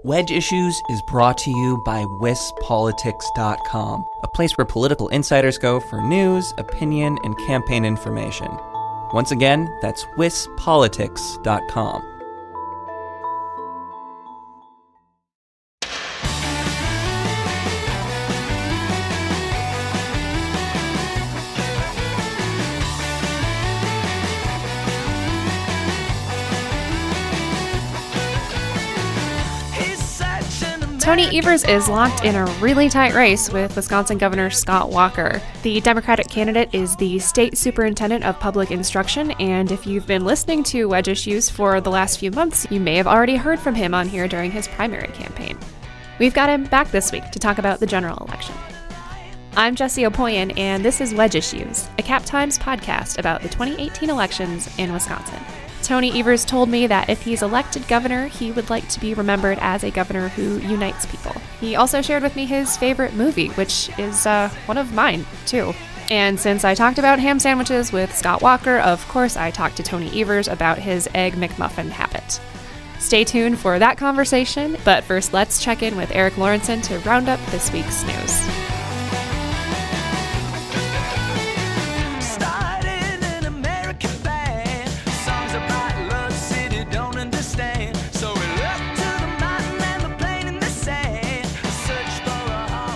Wedge Issues is brought to you by wispolitics.com, a place where political insiders go for news, opinion, and campaign information. Once again, that's wispolitics.com. Tony Evers is locked in a really tight race with Wisconsin Governor Scott Walker. The Democratic candidate is the State Superintendent of Public Instruction, and if you've been listening to Wedge Issues for the last few months, you may have already heard from him on here during his primary campaign. We've got him back this week to talk about the general election. I'm Jessie Opoien, and this is Wedge Issues, a Cap Times podcast about the 2018 elections in Wisconsin. Tony Evers told me that if he's elected governor, he would like to be remembered as a governor who unites people. He also shared with me his favorite movie, which is one of mine, too. And since I talked about ham sandwiches with Scott Walker, of course I talked to Tony Evers about his Egg McMuffin habit. Stay tuned for that conversation, but first let's check in with Eric Lawrenson to round up this week's news.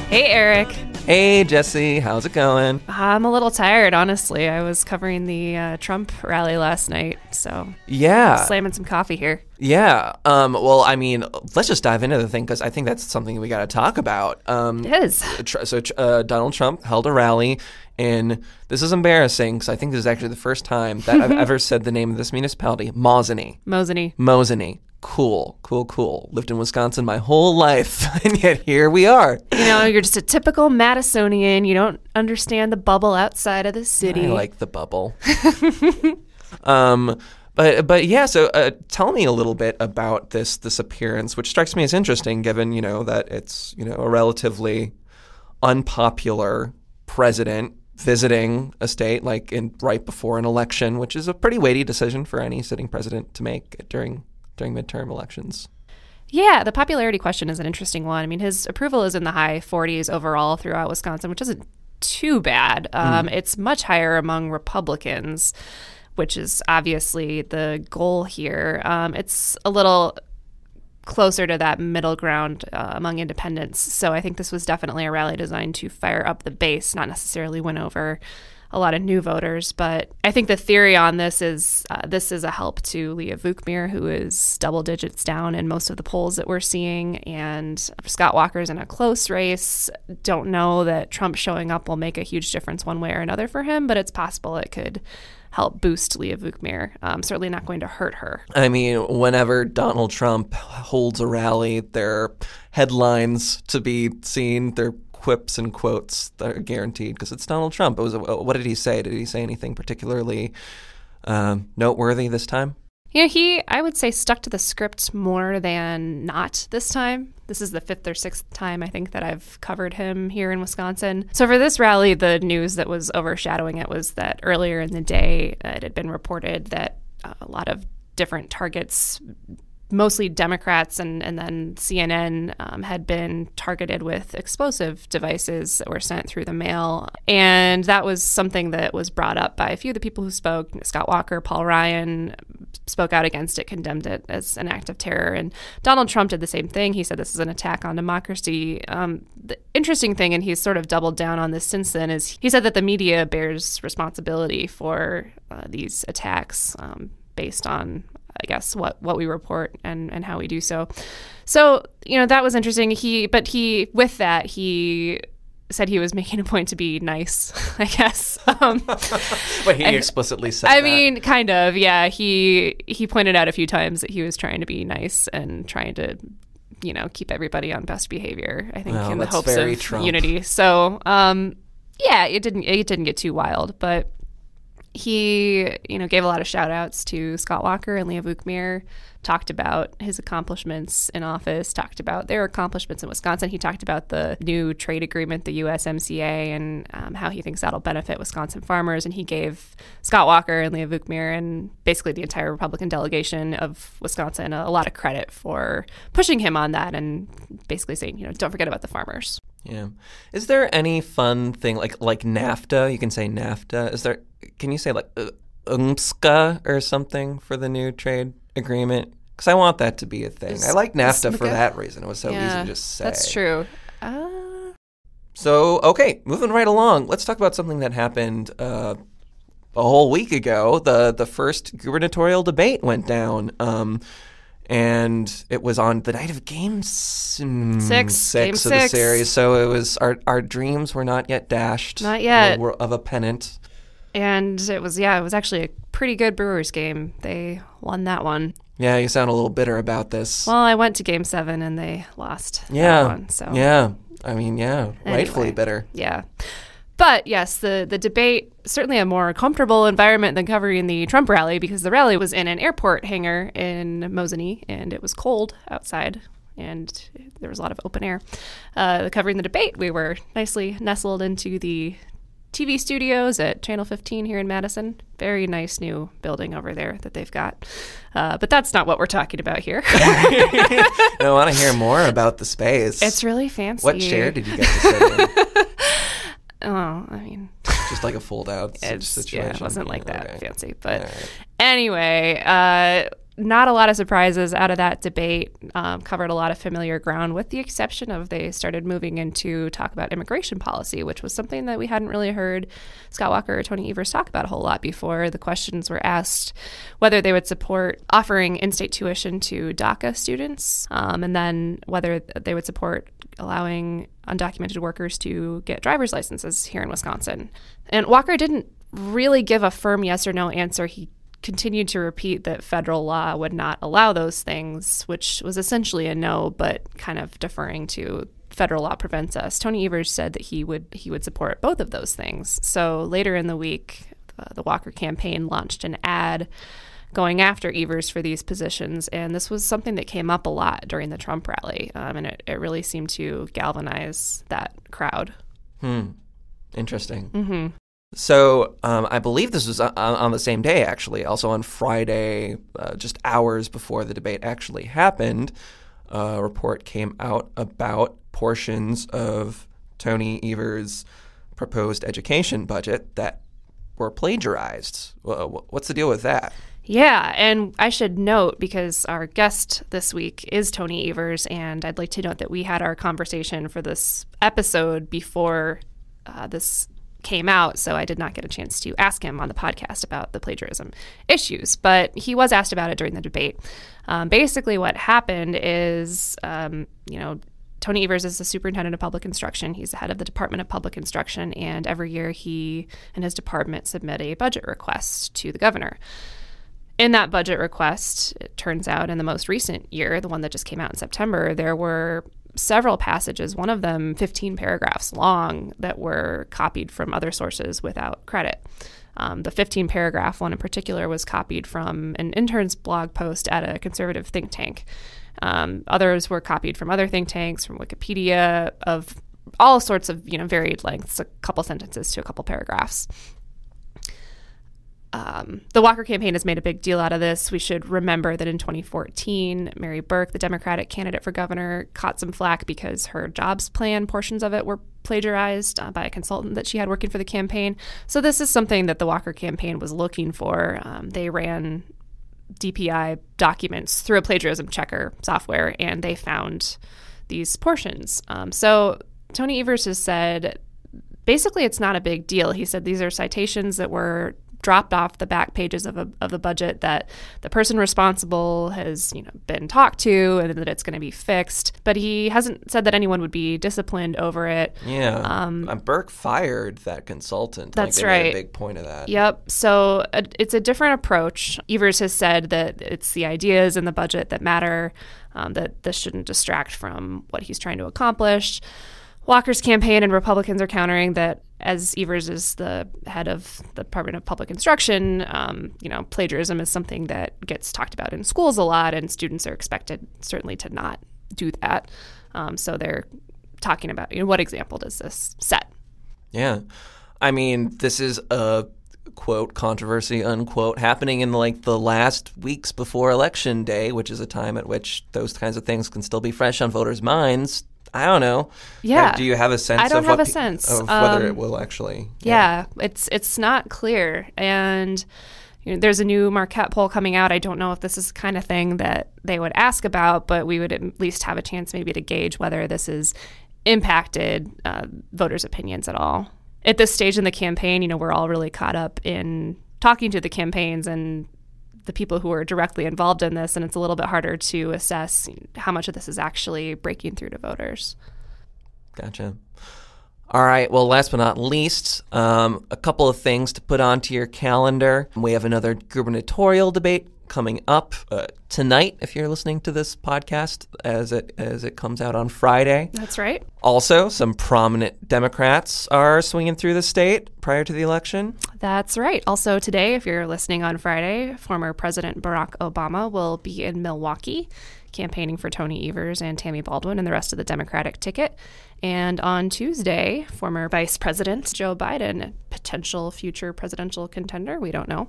Hey, Eric. Hey, Jesse. How's it going? I'm a little tired, honestly. I was covering the Trump rally last night, so yeah, slamming some coffee here. Yeah. Well, I mean, let's just dive into the thing because I think that's something we got to talk about. It is. So Donald Trump held a rally, and this is embarrassing because I think this is actually the first time that I've ever said the name of this municipality, Mosinee. Cool. Lived in Wisconsin my whole life, and yet here we are. You know, you're just a typical Madisonian. You don't understand the bubble outside of the city. I like the bubble. But yeah, so tell me a little bit about this appearance, which strikes me as interesting given, that it's, a relatively unpopular president visiting a state right before an election, which is a pretty weighty decision for any sitting president to make during midterm elections. Yeah, the popularity question is an interesting one. I mean, his approval is in the high 40s overall throughout Wisconsin, which isn't too bad. It's much higher among Republicans, which is obviously the goal here. It's a little closer to that middle ground among independents. So I think this was definitely a rally designed to fire up the base, not necessarily win over a lot of new voters. But I think the theory on this is a help to Leah Vukmir, who is double digits down in most of the polls that we're seeing. And Scott Walker's in a close race. Don't know that Trump showing up will make a huge difference one way or another for him, but it's possible it could help boost Leah Vukmir. Certainly not going to hurt her. I mean, whenever Donald Trump holds a rally, there are headlines to be seen. There are quips and quotes that are guaranteed because it's Donald Trump. What did he say? Did he say anything particularly noteworthy this time? Yeah, he, I would say, stuck to the script more than not this time. This is the fifth or sixth time, I think, that I've covered him here in Wisconsin. So for this rally, the news that was overshadowing it was that earlier in the day, it had been reported that a lot of different targets, mostly Democrats and then CNN, had been targeted with explosive devices that were sent through the mail. And that was something that was brought up by a few of the people who spoke. Scott Walker, Paul Ryan spoke out against it, condemned it as an act of terror. And Donald Trump did the same thing. He said this is an attack on democracy. The interesting thing, and he's sort of doubled down on this since then, is he said that the media bears responsibility for these attacks based on, I guess, what we report and how we do so. So, that was interesting. With that, he said he was making a point to be nice, I guess. But he explicitly said that. I mean, kind of, yeah. He pointed out a few times that he was trying to be nice and trying to, keep everybody on best behavior, I think, in the hopes of Trump unity. So, yeah, it didn't get too wild, but He, gave a lot of shout outs to Scott Walker and Leah Vukmir, talked about his accomplishments in office, talked about their accomplishments in Wisconsin. He talked about the new trade agreement, the USMCA, and how he thinks that'll benefit Wisconsin farmers. And he gave Scott Walker and Leah Vukmir and basically the entire Republican delegation of Wisconsin a lot of credit for pushing him on that and basically saying, don't forget about the farmers. Yeah. Is there any fun thing like NAFTA? You can say NAFTA. Can you say like UMSCA or something for the new trade agreement? Because I want that to be a thing. I like NAFTA for that reason. It was so easy to just say. That's true. So, okay, moving right along. Let's talk about something that happened a whole week ago. The first gubernatorial debate went down. And it was on the night of Game 6 of the series. So it was our dreams were not yet dashed. Not yet. Of a pennant. And it was actually a pretty good Brewers game. They won that one. Yeah, you sound a little bitter about this. Well, I went to Game 7 and they lost that one. So. Yeah. I mean, rightfully bitter. Yeah. But yes, the debate, certainly a more comfortable environment than covering the Trump rally, because the rally was in an airport hangar in Mosinee and it was cold outside and there was a lot of open air. Covering the debate, we were nicely nestled into the TV studios at Channel 15 here in Madison. Very nice new building over there that they've got. But that's not what we're talking about here. I want to hear more about the space. It's really fancy. What chair did you get to sit in? Oh, I mean, just like a fold-out situation. Yeah, it wasn't like that fancy. But right. Anyway, not a lot of surprises out of that debate. Covered a lot of familiar ground, with the exception of they started moving into talk about immigration policy, which was something that we hadn't really heard Scott Walker or Tony Evers talk about a whole lot before. The questions were asked whether they would support offering in-state tuition to DACA students, and then whether they would support allowing undocumented workers to get driver's licenses here in Wisconsin. And Walker didn't really give a firm yes or no answer. He continued to repeat that federal law would not allow those things, which was essentially a no, but kind of deferring to federal law prevents us. Tony Evers said that he would support both of those things. So later in the week, the Walker campaign launched an ad going after Evers for these positions, and this was something that came up a lot during the Trump rally, and it really seemed to galvanize that crowd. Interesting. Mm-hmm. So I believe this was on the same day, actually. Also on Friday, just hours before the debate actually happened, a report came out about portions of Tony Evers' proposed education budget that were plagiarized. What's the deal with that? Yeah, and I should note, because our guest this week is Tony Evers, and I'd like to note that we had our conversation for this episode before this came out, so I did not get a chance to ask him on the podcast about the plagiarism issues, but he was asked about it during the debate. Basically what happened is, Tony Evers is the Superintendent of Public Instruction. He's the head of the Department of Public Instruction, and every year he and his department submit a budget request to the governor. In that budget request, it turns out in the most recent year, the one that just came out in September, there were several passages, one of them 15 paragraphs long, that were copied from other sources without credit. The 15-paragraph one in particular was copied from an intern's blog post at a conservative think tank. Others were copied from other think tanks, from Wikipedia, of all sorts of varied lengths, a couple sentences to a couple paragraphs. The Walker campaign has made a big deal out of this. We should remember that in 2014, Mary Burke, the Democratic candidate for governor, caught some flack because her jobs plan portions of it were plagiarized by a consultant that she had working for the campaign. So this is something that the Walker campaign was looking for. They ran DPI documents through a plagiarism checker software, and they found these portions. So Tony Evers has said, basically, it's not a big deal. He said these are citations that were dropped off the back pages of the budget, that the person responsible has been talked to, and that it's going to be fixed. But he hasn't said that anyone would be disciplined over it. Yeah. Burke fired that consultant. That's they right. Made a big point of that. Yep. So it's a different approach. Evers has said that it's the ideas in the budget that matter, that this shouldn't distract from what he's trying to accomplish. Walker's campaign and Republicans are countering that as Evers is the head of the Department of Public Instruction, plagiarism is something that gets talked about in schools a lot, and students are expected certainly to not do that. So they're talking about, what example does this set? Yeah. I mean, this is a quote controversy unquote happening in like the last weeks before election day, which is a time at which those kinds of things can still be fresh on voters' minds. I don't know. Yeah. Do you have a sense? I don't of have a sense of whether it will actually. Yeah, it's not clear, and there's a new Marquette poll coming out. I don't know if this is the kind of thing that they would ask about, but we would at least have a chance maybe to gauge whether this has impacted voters' opinions at all. At this stage in the campaign, we're all really caught up in talking to the campaigns and the people who are directly involved in this, and it's a little bit harder to assess how much of this is actually breaking through to voters. Gotcha. All right. Well, last but not least, a couple of things to put onto your calendar. We have another gubernatorial debate coming up tonight, if you're listening to this podcast as it comes out on Friday. That's right. Also, some prominent Democrats are swinging through the state prior to the election. That's right. Also today, if you're listening on Friday, former President Barack Obama will be in Milwaukee campaigning for Tony Evers and Tammy Baldwin and the rest of the Democratic ticket. And on Tuesday, former Vice President Joe Biden, potential future presidential contender, we don't know,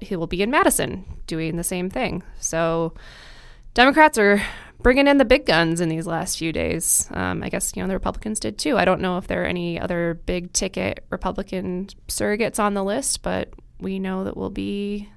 he will be in Madison doing the same thing. So Democrats are bringing in the big guns in these last few days. I guess, the Republicans did too. I don't know if there are any other big ticket Republican surrogates on the list, but we know that we'll be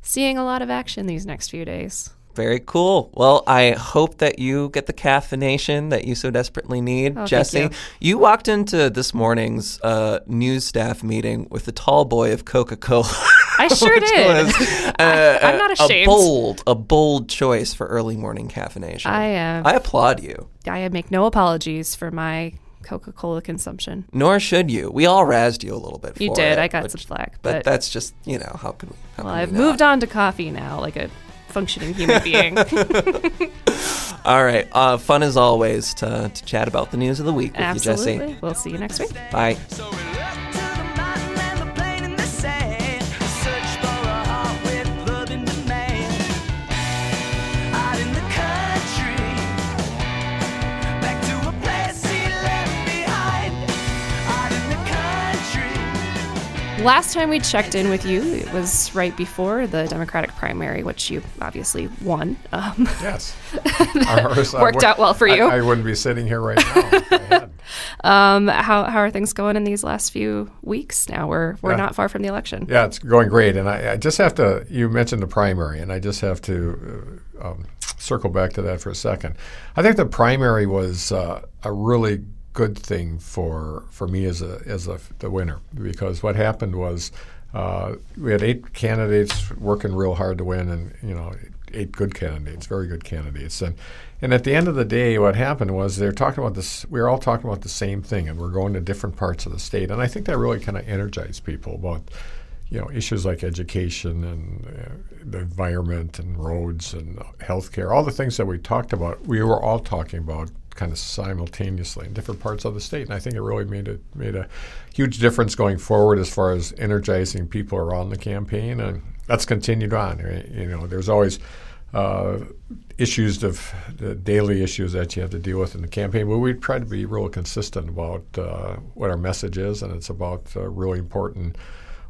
seeing a lot of action these next few days. Very cool. Well, I hope that you get the caffeination that you so desperately need, Jessie. You walked into this morning's news staff meeting with the tall boy of Coca-Cola. I sure did. I'm not ashamed. A bold choice for early morning caffeination. I applaud you. I make no apologies for my Coca-Cola consumption. Nor should you. We all razzed you a little bit for it. You did. I got some flack. But that's just, how can we? Well, I've moved on to coffee now, like a functioning human being. All right. Fun as always to chat about the news of the week with you, Jessie. Absolutely. We'll see you next week. Bye. Last time we checked in with you, it was right before the Democratic primary, which you obviously won. Yes. Worked out well for you. I wouldn't be sitting here right now. How are things going in these last few weeks now? We're not far from the election. Yeah, it's going great. And I just have to, you mentioned the primary, and I just have to circle back to that for a second. I think the primary was a really good thing for me as the winner, because what happened was we had 8 candidates working real hard to win, and 8 good candidates, very good candidates, and at the end of the day, what happened was they're talking about this. We were all talking about the same thing, and we're going to different parts of the state, and I think that really kind of energized people about issues like education and the environment and roads and healthcare, all the things that we talked about. We were all talking about kind of simultaneously in different parts of the state, and I think it really made a huge difference going forward as far as energizing people around the campaign, and that's continued on. There's always issues of the daily issues that you have to deal with in the campaign, but we try to be real consistent about what our message is, and it's about really important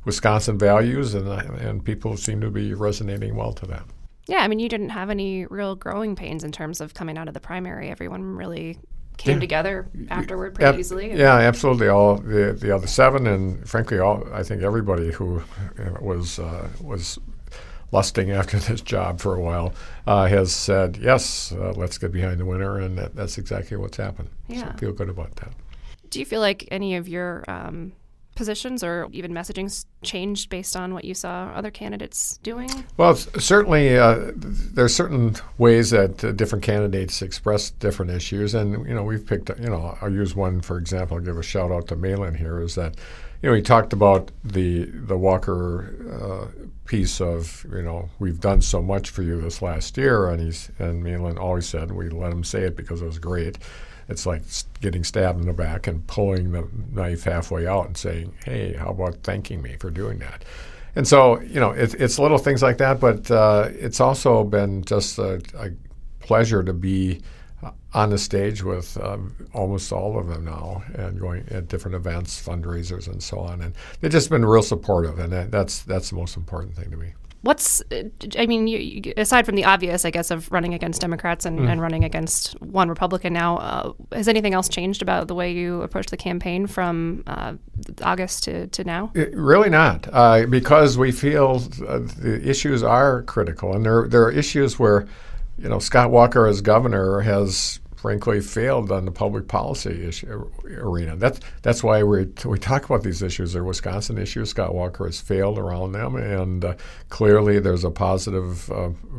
Wisconsin values, and people seem to be resonating well to that. Yeah, you didn't have any real growing pains in terms of coming out of the primary. Everyone really came together afterward pretty easily. Yeah, absolutely. All the other 7, and frankly, I think everybody who was lusting after this job for a while has said, yes, let's get behind the winner, and that's exactly what's happened. Yeah. So I feel good about that. Do you feel like any of your positions or even messaging changed based on what you saw other candidates doing? Well, certainly there's certain ways that different candidates express different issues, and we've picked. I'll use one for example. I'll give a shout out to Malin here. Is that he talked about the Walker piece of, we've done so much for you this last year, and Malin always said, we let him say it because it was great. It's like getting stabbed in the back and pulling the knife halfway out and saying, hey, how about thanking me for doing that? And so, it's little things like that, but it's also been just a pleasure to be on the stage with almost all of them now and going at different events, fundraisers, and so on. And they've just been real supportive, and that's the most important thing to me. You, aside from the obvious, I guess, of running against Democrats and running against one Republican now, has anything else changed about the way you approach the campaign from August to now? Really not, because we feel the issues are critical, and there are issues where, Scott Walker as governor has frankly failed on the public policy arena. That's why we talk about these issues. They're Wisconsin issues. Scott Walker has failed around them, and clearly there's a positive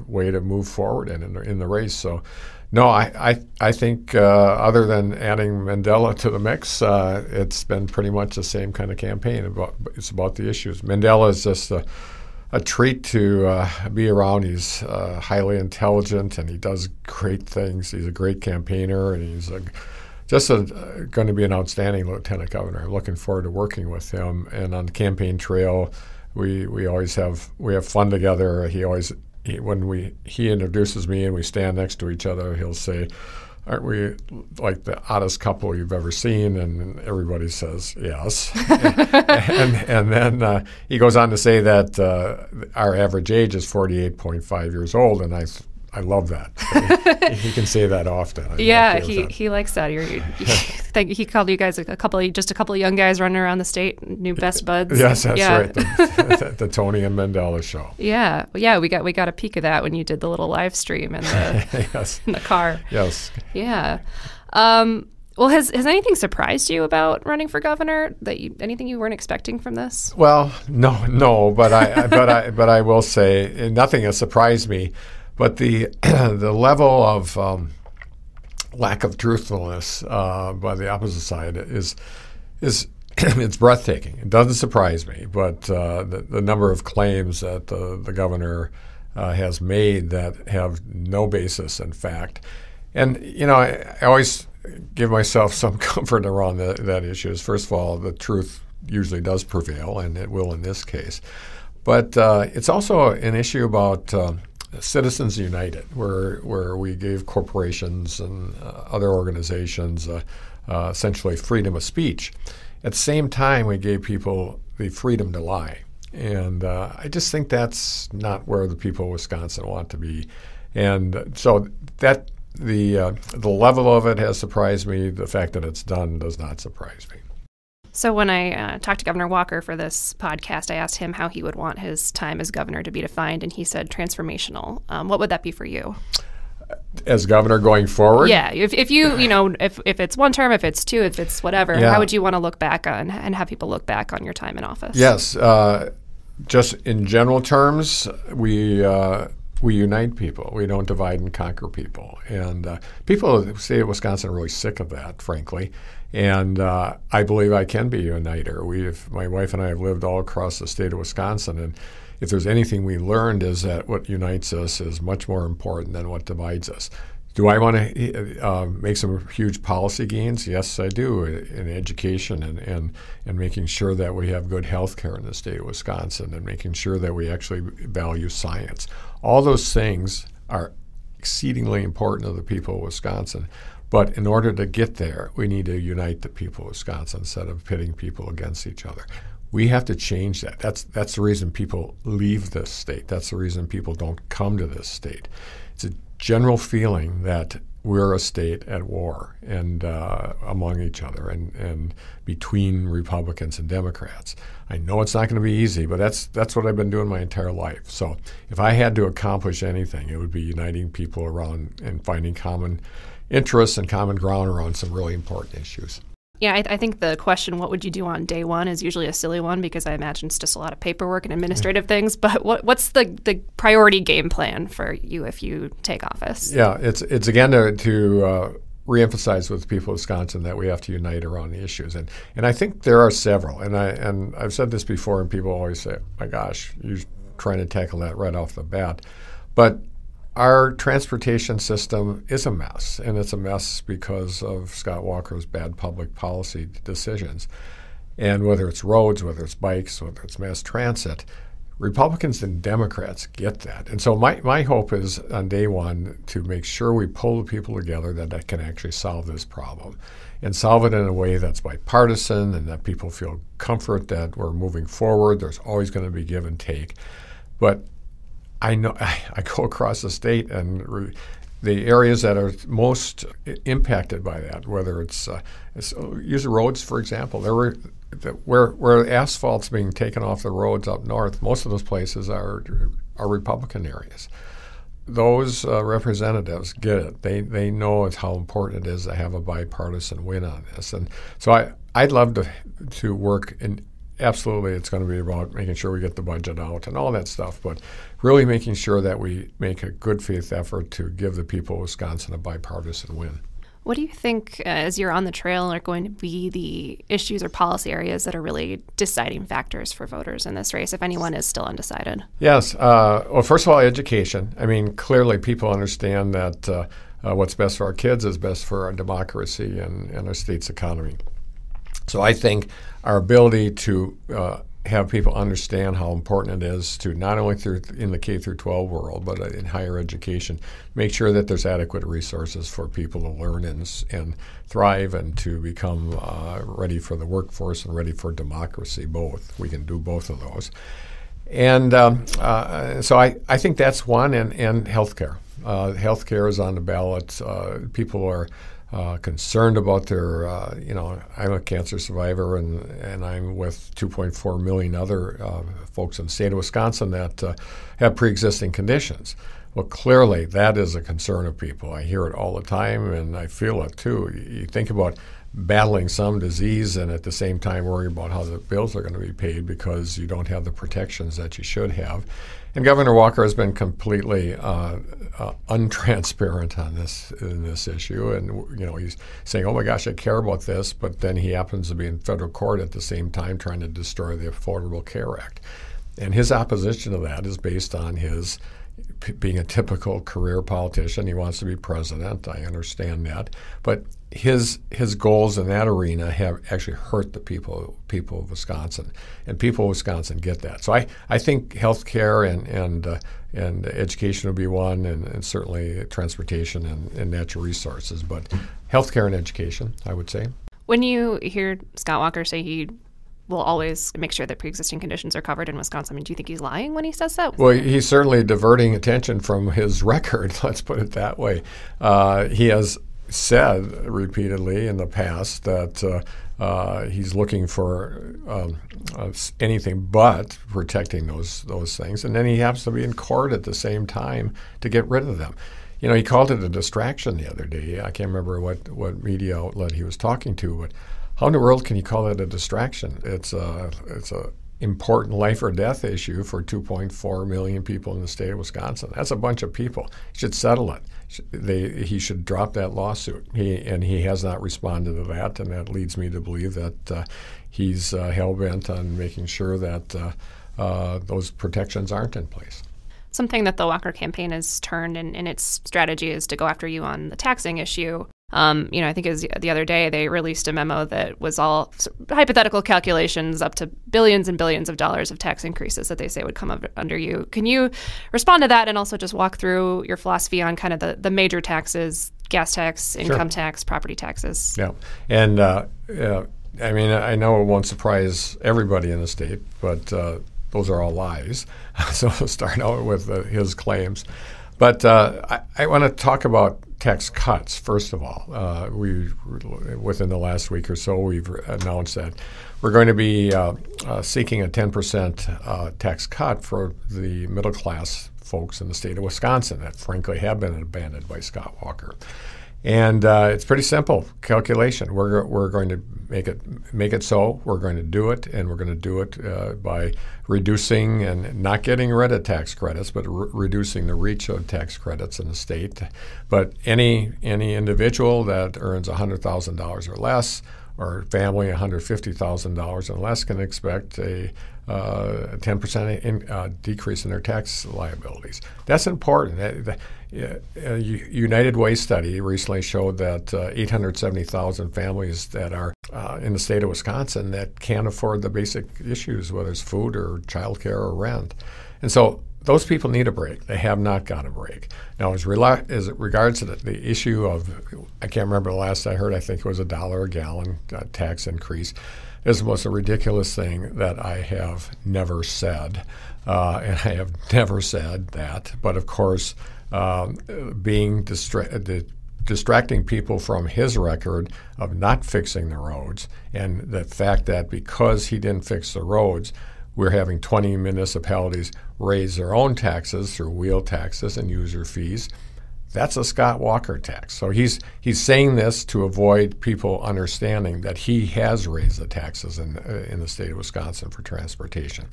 way to move forward in the race. So, no, I think other than adding Mandela to the mix, it's been pretty much the same kind of campaign. It's about the issues. Mandela is just a treat to be around. He's highly intelligent, and he does great things. He's a great campaigner, and he's going to be an outstanding lieutenant governor. I'm looking forward to working with him. And on the campaign trail, we have fun together. When he introduces me and we stand next to each other, he'll say, "Aren't we like the oddest couple you've ever seen?" And everybody says yes. and then he goes on to say that our average age is 48.5 years old, and I love that. He can say that often. He likes that. He called you guys a couple of young guys running around the state, new best buds. Yes, that's right. The Tony and Mandela show. Yeah, we got a peek of that when you did the little live stream in the in the car. Yes. Yeah. Well, has anything surprised you about running for governor? Anything you weren't expecting from this? Well, no, but I will say nothing has surprised me. But the level of lack of truthfulness by the opposite side is it's breathtaking. It doesn't surprise me, but the number of claims that the governor has made that have no basis in fact, and I always give myself some comfort around that issue. First of all, the truth usually does prevail, and it will in this case. But it's also an issue about Citizens United, where we gave corporations and other organizations essentially freedom of speech. At the same time, we gave people the freedom to lie. And I just think that's not where the people of Wisconsin want to be. And so that the level of it has surprised me. The fact that it's done does not surprise me. So when I talked to Governor Walker for this podcast, I asked him how he would want his time as governor to be defined, and he said transformational. What would that be for you? As governor going forward? Yeah. If you, if it's one term, if it's two, if it's whatever, how would you want to look back on and have people look back on your time in office? Yes. Just in general terms, we unite people. We don't divide and conquer people. And people in the state of Wisconsin are really sick of that, frankly. And I believe I can be a uniter. My wife and I have lived all across the state of Wisconsin, and if there's anything we learned is that what unites us is much more important than what divides us. Do I want to make some huge policy gains? Yes, I do, in education and making sure that we have good health care in the state of Wisconsin and making sure that we actually value science. All those things are exceedingly important to the people of Wisconsin. But in order to get there, we need to unite the people of Wisconsin instead of pitting people against each other. We have to change that. That's the reason people leave this state. That's the reason people don't come to this state. It's a general feeling that we're a state at war and among each other and between Republicans and Democrats. I know it's not going to be easy, but that's what I've been doing my entire life. So if I had to accomplish anything, it would be uniting people around and finding common interests and common ground around some really important issues. Yeah, I think the question, what would you do on day one, is usually a silly one because I imagine it's just a lot of paperwork and administrative things. But what's the priority game plan for you if you take office? Yeah, it's again to reemphasize with the people of Wisconsin that we have to unite around the issues. And I think there are several. And I've said this before, and people always say, my gosh, you're trying to tackle that right off the bat. But our transportation system is a mess, and it's a mess because of Scott Walker's bad public policy decisions. And whether it's roads, whether it's bikes, whether it's mass transit, Republicans and Democrats get that. And so my hope is on day one to make sure we pull the people together that can actually solve this problem and solve it in a way that's bipartisan and that people feel comfort that we're moving forward. There's always going to be give and take. But I know I go across the state and the areas that are most impacted by that, whether it's use the roads, for example. Where asphalt's being taken off the roads up north, most of those places are Republican areas. Those representatives get it. They know how important it is to have a bipartisan win on this. And so I'd love to work in. Absolutely, it's going to be about making sure we get the budget out and all that stuff, but really making sure that we make a good faith effort to give the people of Wisconsin a bipartisan win. What do you think, as you're on the trail, are going to be the issues or policy areas that are really deciding factors for voters in this race, if anyone is still undecided? Yes. Well, first of all, education. I mean, clearly people understand that what's best for our kids is best for our democracy and our state's economy. So I think our ability to have people understand how important it is to not only in the K through 12 world, but in higher education, make sure that there's adequate resources for people to learn and thrive and to become ready for the workforce and ready for democracy, both. We can do both of those. And so I think that's one, and healthcare. Healthcare is on the ballot. People are concerned about their, I'm a cancer survivor, and I'm with 2.4 million other folks in the state of Wisconsin that have pre-existing conditions. Well, clearly that is a concern of people. I hear it all the time, and I feel it too. You think about battling some disease and at the same time worry about how the bills are going to be paid because you don't have the protections that you should have. And Governor Walker has been completely untransparent on this issue, and he's saying, "Oh my gosh, I care about this," but then he happens to be in federal court at the same time trying to destroy the Affordable Care Act, and his opposition to that is based on his being a typical career politician. He wants to be president. I understand that, but his goals in that arena have actually hurt the people of Wisconsin, and people of Wisconsin get that. So I think healthcare and education will be one, and certainly transportation and natural resources. But healthcare and education, I would say. When you hear Scott Walker say he will always make sure that pre-existing conditions are covered in Wisconsin, I mean, do you think he's lying when he says that? Well, he's certainly diverting attention from his record. Let's put it that way. He has said repeatedly in the past that he's looking for anything but protecting those things, and then he happens to be in court at the same time to get rid of them. He called it a distraction the other day. I can't remember what media outlet he was talking to, but how in the world can you call it a distraction? It's a important life or death issue for 2.4 million people in the state of Wisconsin. That's a bunch of people. He should settle it. He should drop that lawsuit. He has not responded to that, and that leads me to believe that he's hell-bent on making sure that those protections aren't in place. Something that the Walker campaign has turned in its strategy is to go after you on the taxing issue. I think it was the other day they released a memo that was all hypothetical calculations up to billions and billions of dollars of tax increases that they say would come under you. Can you respond to that and also just walk through your philosophy on kind of the major taxes, gas tax, income tax, property taxes? Yeah. And I know it won't surprise everybody in the state, but those are all lies. So we'll start out with his claims. But I want to talk about tax cuts, first of all. Within the last week or so, we've announced that we're going to be seeking a 10% tax cut for the middle-class folks in the state of Wisconsin that, frankly, have been abandoned by Scott Walker. And it's pretty simple calculation. We're going to make it so. We're going to do it, and we're going to do it by reducing and not getting rid of tax credits, but reducing the reach of tax credits in the state. But any individual that earns $100,000 or less, or family $150,000 and less, can expect a 10% decrease in their tax liabilities. That's important. A United Way study recently showed that 870,000 families that are in the state of Wisconsin that can't afford the basic issues, whether it's food or childcare or rent. And so those people need a break. They have not got a break. Now, as it regards to the issue of, I can't remember the last I heard, I think it was $1 a gallon tax increase. This is the most ridiculous thing that I have never said, and I have never said that. But of course, being distracting people from his record of not fixing the roads, and the fact that because he didn't fix the roads, we're having 20 municipalities raise their own taxes through wheel taxes and user fees. That's a Scott Walker tax. So he's saying this to avoid people understanding that he has raised the taxes in the state of Wisconsin for transportation.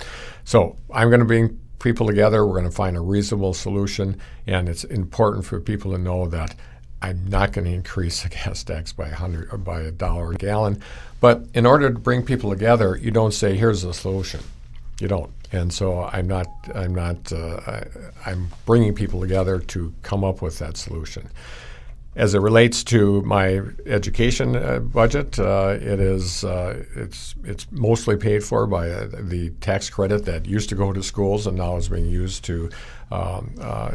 So I'm going to bring people together. We're going to find a reasonable solution, and it's important for people to know that I'm not going to increase the gas tax by $1 a gallon. But in order to bring people together, you don't say, "Here's the solution." You don't. And so I'm bringing people together to come up with that solution. As it relates to my education budget, it's mostly paid for by the tax credit that used to go to schools and now is being used to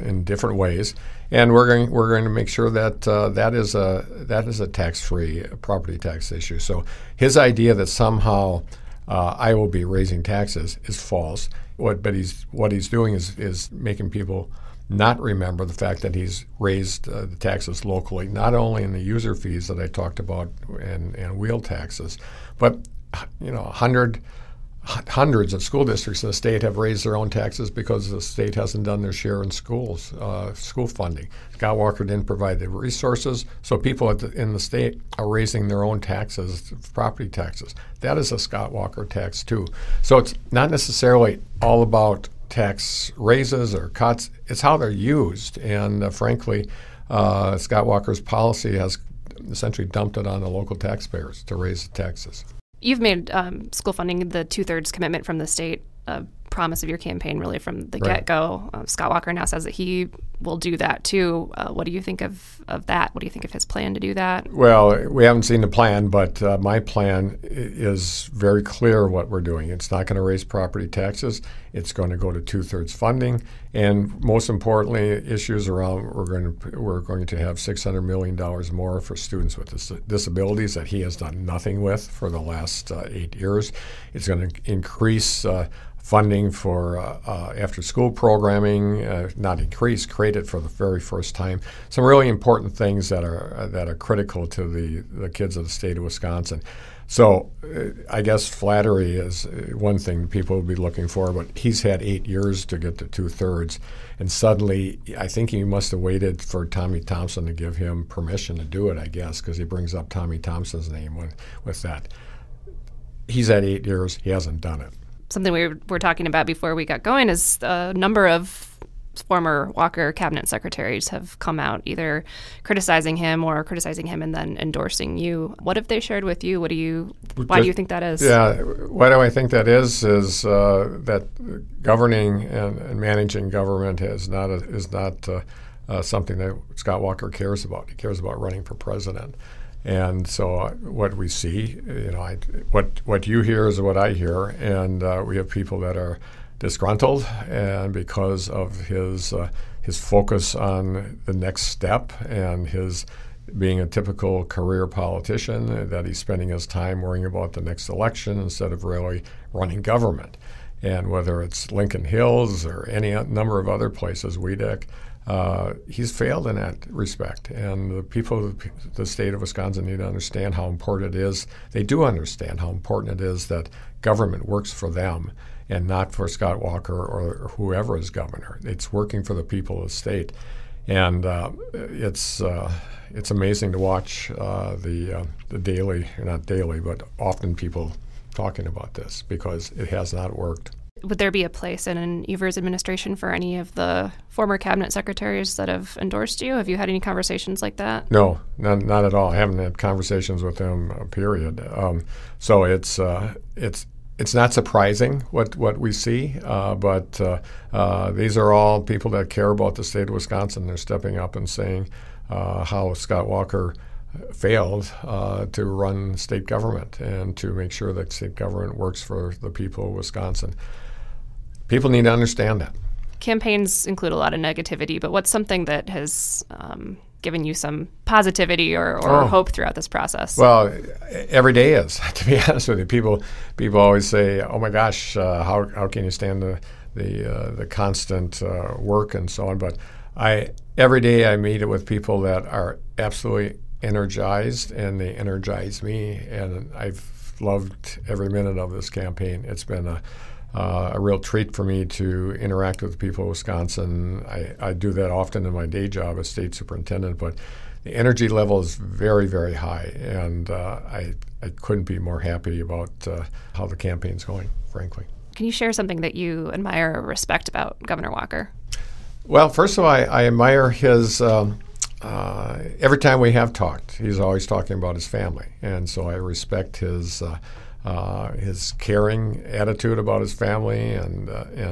in different ways. And we're going to make sure that that is a tax-free property tax issue. So his idea that somehow I will be raising taxes is false. What he's doing is making people not remember the fact that he's raised the taxes locally, not only in the user fees that I talked about and wheel taxes, but hundreds of school districts in the state have raised their own taxes because the state hasn't done their share in schools, school funding. Scott Walker didn't provide the resources, so people in the state are raising their own taxes, property taxes. That is a Scott Walker tax too. So it's not necessarily all about tax raises or cuts. It's how they're used, and frankly, Scott Walker's policy has essentially dumped it on the local taxpayers to raise the taxes. You've made school funding the 2/3 commitment from the state, a promise of your campaign really from the get-go. Scott Walker now says that he will do that too. What do you think of that? What do you think of his plan to do that? Well, we haven't seen the plan, but my plan is very clear what we're doing. It's not going to raise property taxes. It's going to go to 2/3 funding, and most importantly, issues around we're going to have $600 million more for students with disabilities that he has done nothing with for the last 8 years. It's going to increase funding for after-school programming, create it for the very first time. Some really important things that are critical to the kids of the state of Wisconsin. So I guess flattery is one thing people will be looking for, but he's had 8 years to get to 2/3, and suddenly I think he must have waited for Tommy Thompson to give him permission to do it, I guess, because he brings up Tommy Thompson's name with that. He's had 8 years. He hasn't done it. Something we were talking about before we got going is a number of former Walker cabinet secretaries have come out either criticizing him and then endorsing you. What have they shared with you? Why do you think that is? Yeah, why do I think that is that governing and managing government is not something that Scott Walker cares about. He cares about running for president. And so what we see, what you hear is what I hear, and we have people that are disgruntled, and because of his focus on the next step and his being a typical career politician, that he's spending his time worrying about the next election instead of really running government. And whether it's Lincoln Hills or any number of other places, Weedick, he's failed in that respect. And the people of the state of Wisconsin need to understand how important it is. They do understand how important it is that government works for them and not for Scott Walker or whoever is governor. It's working for the people of the state. And it's amazing to watch the daily, not daily, but often people talking about this because it has not worked. Would there be a place in an Evers administration for any of the former cabinet secretaries that have endorsed you? Have you had any conversations like that? No, not at all. I haven't had conversations with them, period. So it's not surprising what we see, but these are all people that care about the state of Wisconsin. They're stepping up and saying how Scott Walker failed to run state government and to make sure that state government works for the people of Wisconsin. People need to understand that. Campaigns include a lot of negativity, but what's something that has given you some positivity or hope throughout this process? Well, every day is, to be honest with you. People always say, "Oh my gosh, how can you stand the constant work and so on?" But every day I meet with people that are absolutely energized, and they energize me, and I've loved every minute of this campaign. It's been a real treat for me to interact with the people of Wisconsin. I do that often in my day job as state superintendent, but the energy level is very, very high, and I couldn't be more happy about how the campaign's going, frankly. Can you share something that you admire or respect about Governor Walker? Well, first of all, I admire his every time we have talked, he's always talking about his family, and so I respect his caring attitude about his family and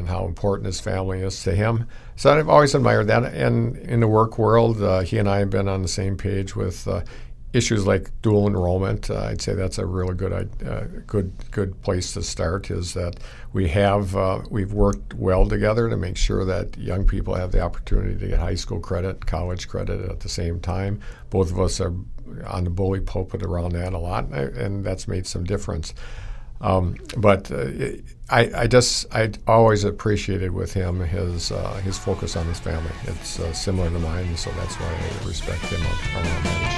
how important his family is to him. So I've always admired that. And in the work world, he and I have been on the same page with issues like dual enrollment. I'd say that's a really good place to start. Is that we've worked well together to make sure that young people have the opportunity to get high school credit, college credit at the same time. Both of us are on the bully pulpit around that a lot, and that's made some difference. But I always appreciated with him his focus on his family. It's similar to mine, so that's why I respect him around that issue.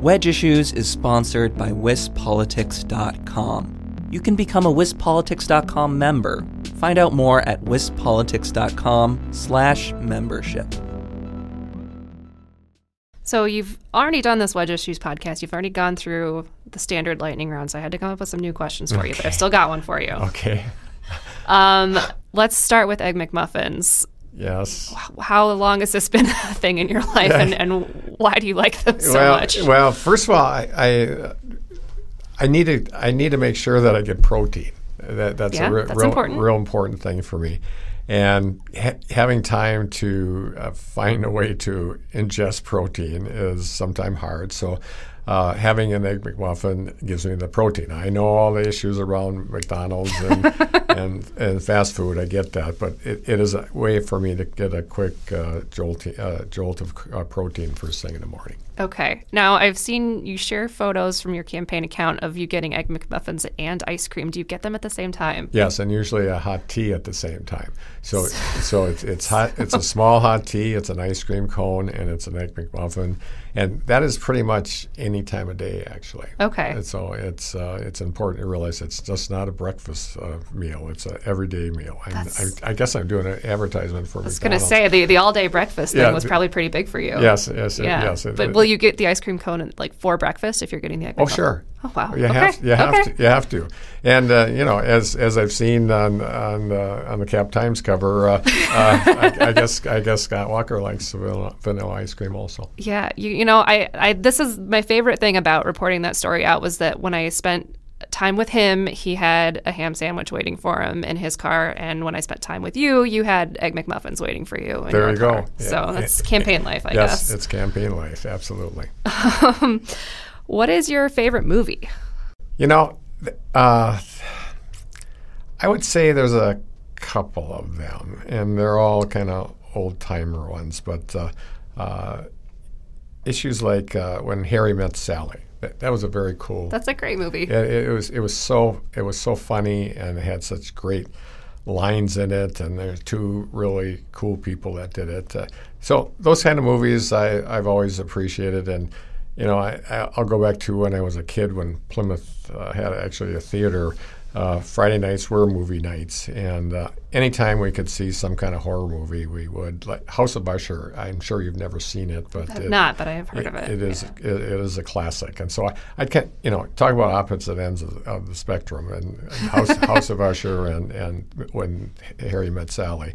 Wedge Issues is sponsored by wispolitics.com. You can become a wispolitics.com member. Find out more at wispolitics.com/membership. So you've already done this Wedge Issues podcast. You've already gone through the standard lightning round, so I had to come up with some new questions for you, but I've still got one for you. Okay. Let's start with Egg McMuffins. Yes. How long has this been a thing in your life, and why do you like them so much? Well, first of all, I need to make sure that I get protein. That's a real important thing for me. And having time to find a way to ingest protein is sometimes hard. So having an Egg McMuffin gives me the protein. I know all the issues around McDonald's and fast food. I get that, but it is a way for me to get a quick jolt of protein first thing in the morning. Okay. Now, I've seen you share photos from your campaign account of you getting Egg McMuffins and ice cream. Do you get them at the same time? Yes, and usually a hot tea at the same time. So it's hot. It's a small hot tea. It's an ice cream cone, and it's an Egg McMuffin, and that is pretty much any time of day, actually. Okay. And so it's important to realize it's just not a breakfast meal. It's an everyday meal. I guess I'm doing an advertisement for McDonald's. I was going to say the all day breakfast thing was probably pretty big for you. Yes. But will you get the ice cream cone for breakfast if you're getting the Egg McMuffin? Oh, sure. Oh, wow. You have to. And as I've seen on the Cap Times cover, I guess Scott Walker likes vanilla ice cream also. Yeah, this is my favorite thing about reporting that story out was that when I spent time with him, he had a ham sandwich waiting for him in his car, and when I spent time with you, you had Egg McMuffins waiting for you. There you go. Yeah. So that's campaign life, I guess. Yes, it's campaign life, absolutely. What is your favorite movie? I would say there's a couple of them, and they're all kind of old-timer ones, but issues like When Harry Met Sally. That was a very cool. That's a great movie. It was so funny, and it had such great lines in it, and there's two really cool people that did it. So those kind of movies I've always appreciated, and I'll go back to when I was a kid when Plymouth had actually a theater. Friday nights were movie nights, and anytime we could see some kind of horror movie, we would. Like House of Usher, I'm sure you've never seen it, but I have heard of it. It is a classic, and so I can't talk about opposite ends of the spectrum, and House of Usher and When Harry Met Sally.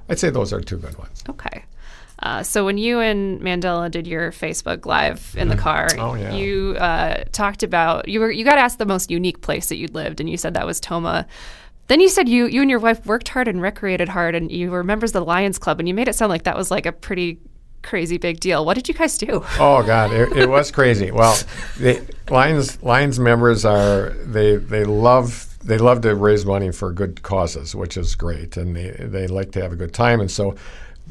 I'd say those are two good ones. Okay. So when you and Mandela did your Facebook Live in the car, you talked about you got asked the most unique place that you'd lived, and you said that was Tomah. Then you said you and your wife worked hard and recreated hard, and you were members of the Lions Club, and you made it sound like that was like a pretty crazy big deal. What did you guys do? Oh God, it was crazy. Well, the Lions members they love to raise money for good causes, which is great, and they like to have a good time, and so.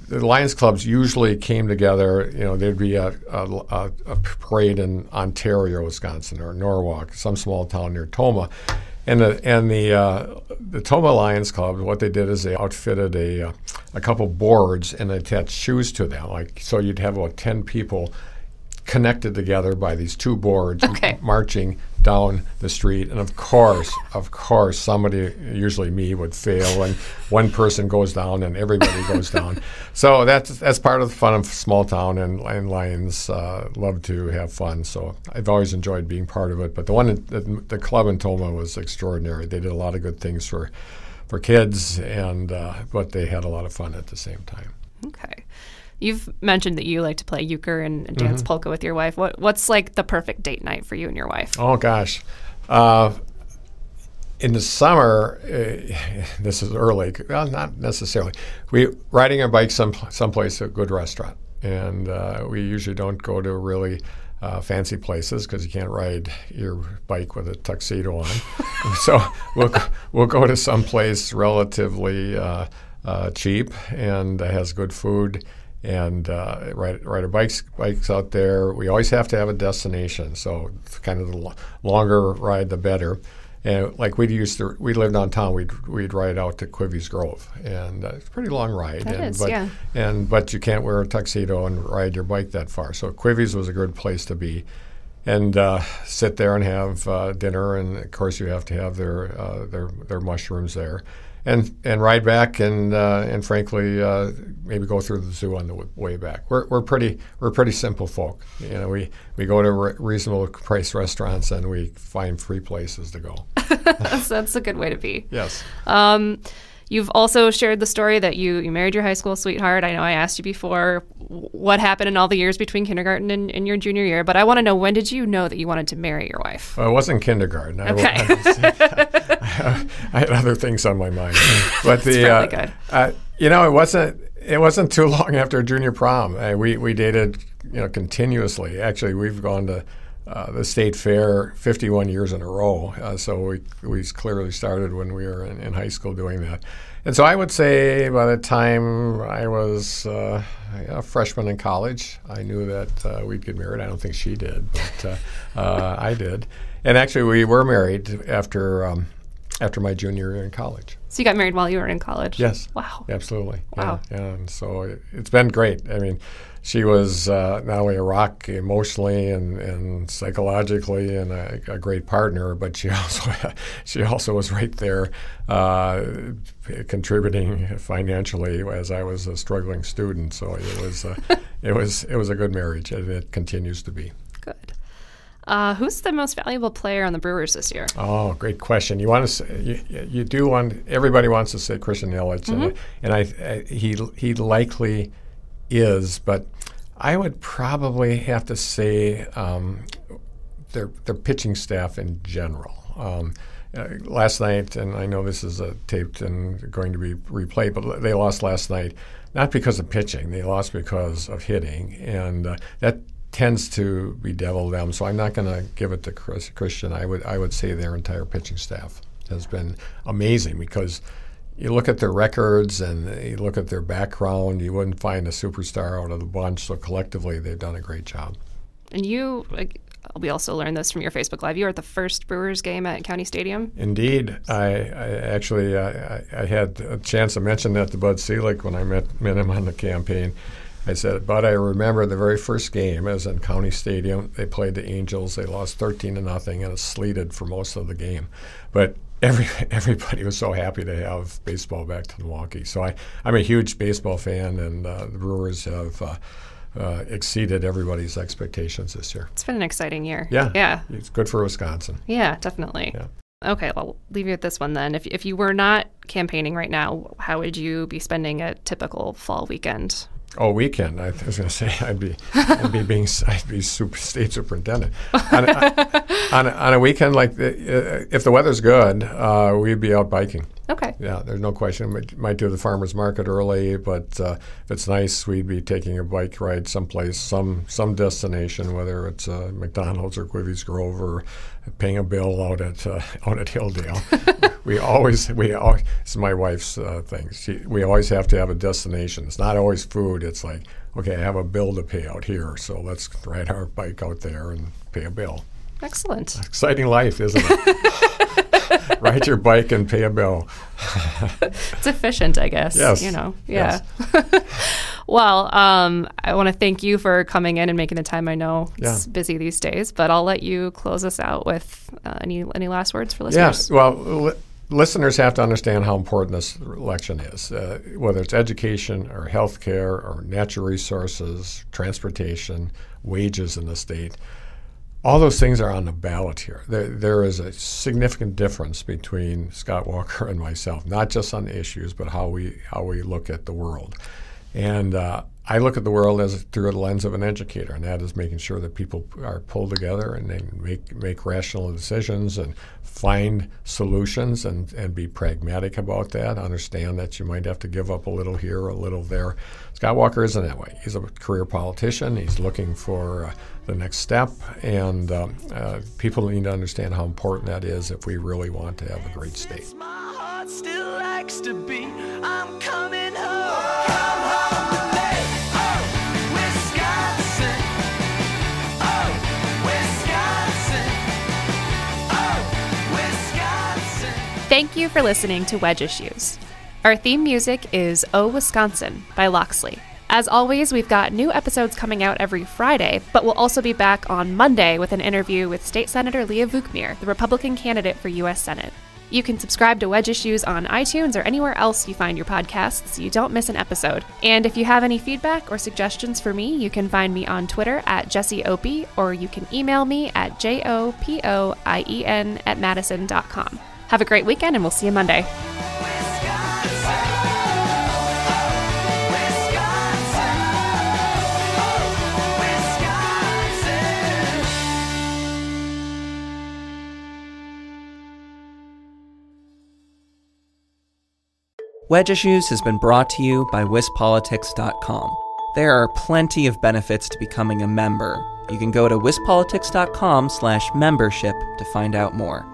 The Lions clubs usually came together. There'd be a parade in Ontario, Wisconsin, or Norwalk, some small town near Tomah, and the Tomah Lions Club. What they did is they outfitted a couple boards and attached shoes to them. So you'd have about 10 people connected together by these two boards, marching down the street, and of course, somebody, usually me, would fail, and one person goes down, and everybody goes down. So that's part of the fun of small town, and Lions love to have fun. So I've always enjoyed being part of it. But the club in Tomah was extraordinary. They did a lot of good things for kids, but they had a lot of fun at the same time. Okay. You've mentioned that you like to play euchre and dance polka with your wife. What's like the perfect date night for you and your wife? Oh, gosh. In the summer, this is early. Well, not necessarily. We riding our bikes someplace, a good restaurant. And we usually don't go to really fancy places because you can't ride your bike with a tuxedo on. So we'll go to someplace relatively cheap and has good food. And ride our bikes out there. We always have to have a destination, so kind of the longer ride, the better. And like we lived downtown, we'd ride out to Quivy's Grove, and it's a pretty long ride. But you can't wear a tuxedo and ride your bike that far. So Quivy's was a good place to be, and sit there and have dinner. And of course, you have to have their mushrooms there. And ride back and frankly maybe go through the zoo on the way back. We're pretty simple folk. We go to reasonable price restaurants and we find free places to go. That's a good way to be. Yes. You've also shared the story that you married your high school sweetheart. I know I asked you before what happened in all the years between kindergarten and your junior year, but I want to know, when did you know that you wanted to marry your wife? Well, it wasn't kindergarten. Okay. I had other things on my mind. But really good. It wasn't too long after junior prom. We dated continuously. Actually, we've gone to the state fair 51 years in a row. So we clearly started when we were in high school doing that. And so I would say by the time I was a freshman in college, I knew that we'd get married. I don't think she did, but I did. And actually, we were married after my junior year in college. So you got married while you were in college? Yes. Wow. Absolutely. Wow. Yeah. And so it's been great. I mean, she was not only a rock emotionally and psychologically and a great partner, but she also was right there contributing financially as I was a struggling student. So it was a good marriage, and it continues to be. Good. Who's the most valuable player on the Brewers this year? Oh, great question. You want to say, you do want, everybody wants to say Christian Illich, and he likely is, but I would probably have to say their pitching staff in general. Last night, and I know this is taped and going to be replayed, but they lost last night not because of pitching. They lost because of hitting, and that tends to bedevil them. So I'm not going to give it to Christian. I would say their entire pitching staff has been amazing, because you look at their records and you look at their background, you wouldn't find a superstar out of the bunch. So collectively, they've done a great job. And we also learned this from your Facebook Live. You were at the first Brewers game at County Stadium. Indeed. I actually I had a chance to mention that to Bud Selig when I met him on the campaign. I said, but I remember the very first game, it was in County Stadium. They played the Angels. They lost 13-0, and it sleeted for most of the game. But everybody was so happy to have baseball back to Milwaukee. So I'm a huge baseball fan, and the Brewers have exceeded everybody's expectations this year. It's been an exciting year. Yeah. It's good for Wisconsin. Yeah, definitely. Yeah. Okay, well, I'll leave you with this one then. If you were not campaigning right now, how would you be spending a typical fall weekend? Oh, weekend. I was going to say I'd be state superintendent. On a weekend like if the weather's good, we'd be out biking. Okay. Yeah, there's no question. We might do the farmer's market early, but if it's nice, we'd be taking a bike ride someplace, some destination, whether it's McDonald's or Quivvy's Grove or paying a bill out at Hilldale. we always. It's my wife's thing. We always have to have a destination. It's not always food. It's like, okay, I have a bill to pay out here, so let's ride our bike out there and pay a bill. Excellent. Exciting life, isn't it? Ride your bike and pay a bill. It's efficient, I guess. Yes. Yeah. Yes. Well, I want to thank you for coming in and making the time. I know it's busy these days, but I'll let you close us out with any last words for listeners. Yes. Well, listeners have to understand how important this election is, whether it's education or health care or natural resources, transportation, wages in the state. All those things are on the ballot here. There is a significant difference between Scott Walker and myself, not just on the issues, but how we look at the world. And I look at the world through the lens of an educator, and that is making sure that people are pulled together and they make rational decisions and find solutions and be pragmatic about that. Understand that you might have to give up a little here, a little there. Scott Walker isn't that way. He's a career politician. He's looking for the next step, and people need to understand how important that is if we really want to have a great state. My heart still likes to beat. I'm coming home. Come home with me. Oh, Wisconsin. Oh, Wisconsin. Oh, Wisconsin. Thank you for listening to Wedge Issues. Our theme music is Oh Wisconsin by Loxley. As always, we've got new episodes coming out every Friday, but we'll also be back on Monday with an interview with State Senator Leah Vukmir, the Republican candidate for U.S. Senate. You can subscribe to Wedge Issues on iTunes or anywhere else you find your podcasts so you don't miss an episode. And if you have any feedback or suggestions for me, you can find me on Twitter at Jessie Opoien, or you can email me at jopoien@madison.com. Have a great weekend, and we'll see you Monday. Wedge Issues has been brought to you by wispolitics.com. There are plenty of benefits to becoming a member. You can go to wispolitics.com/membership to find out more.